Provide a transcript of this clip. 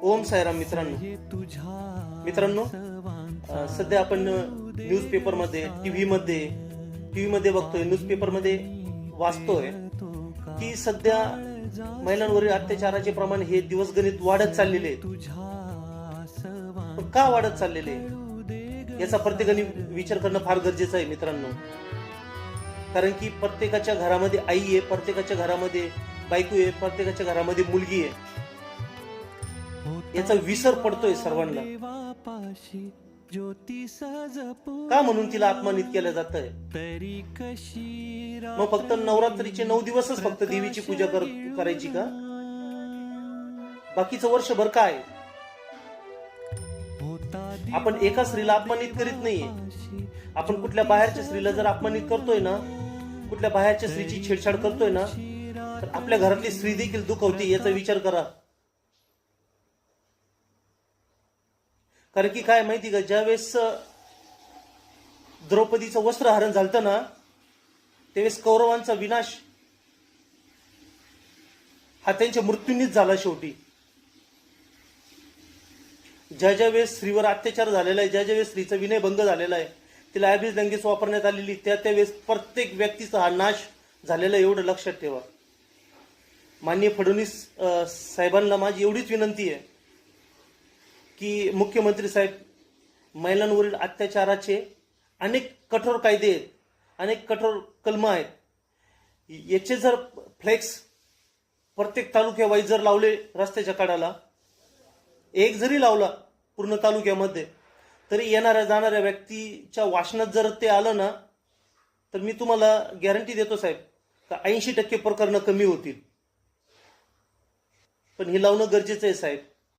ओम साईराम मित्रांनो, सध्या आपण न्यूजपेपरमध्ये टीव्हीमध्ये बघतोय, न्यूजपेपरमध्ये वाचतोय की सध्या महिलांवरील अत्याचाराचे प्रमाण हे दिवसगणित वाढत चाललेले आहे. का वाढत चाललेले याचा प्रत्येकाने विचार करणं फार गरजेचं आहे मित्रांनो. कारण की प्रत्येकाच्या घरामध्ये आई आहे, प्रत्येकाच्या घरामध्ये बायको आहे, प्रत्येकाच्या घरामध्ये मुलगी आहे. याचा विसर पडतोय सर्वांना. का म्हणून तिला अपमानित केलं जात आहे? मग फक्त नवरात्रीचे 9 दिवसच फक्त देवीची पूजा करायची का? बाकीचं वर्षभर काय? आपण एका स्त्रीला अपमानित करीत नाहीये. आपण कुठल्या बाहेरच्या स्त्रीला जर अपमानित करतोय ना, कुठल्या बाहेरच्या स्त्रीची छेडछाड करतोय ना, तर आपल्या घरातली स्त्री देखील दुखावते. याचा विचार करा. कारण की काय माहिती का, ज्यावेळेस द्रौपदीचं वस्त्रहरण झालं ना, त्यावेळेस कौरवांचा विनाश हा त्यांच्या मृत्यूंनीच झाला. शेवटी ज्या वेळेस स्त्रीवर अत्याचार झालेला आहे, ज्या वेळेस स्त्रीचा विनयभंग झालेला आहे, तिला ॲबिज लँग्वेज वापरण्यात आलेली, त्या वेळेस प्रत्येक व्यक्तीचा हा नाश झालेला. एवढं लक्षात ठेवा. माननीय फडणवीस साहेबांना माझी एवढीच विनंती आहे की मुख्यमंत्री साहेब, महिलांवरील अत्याचाराचे अनेक कठोर कायदे आहेत, अनेक कठोर कलम आहेत. याचे जर फ्लेक्स प्रत्येक तालुक्यावाईज जर लावले रस्त्याच्या कडाला, एक जरी लावला पूर्ण तालुक्यामध्ये, तरी येणाऱ्या जाणाऱ्या व्यक्तीच्या वाचनात जर ते आलं ना, तर मी तुम्हाला गॅरंटी देतो साहेब का 80% प्रकरणं कमी होतील. पण हे लावणं गरजेचं आहे साहेब.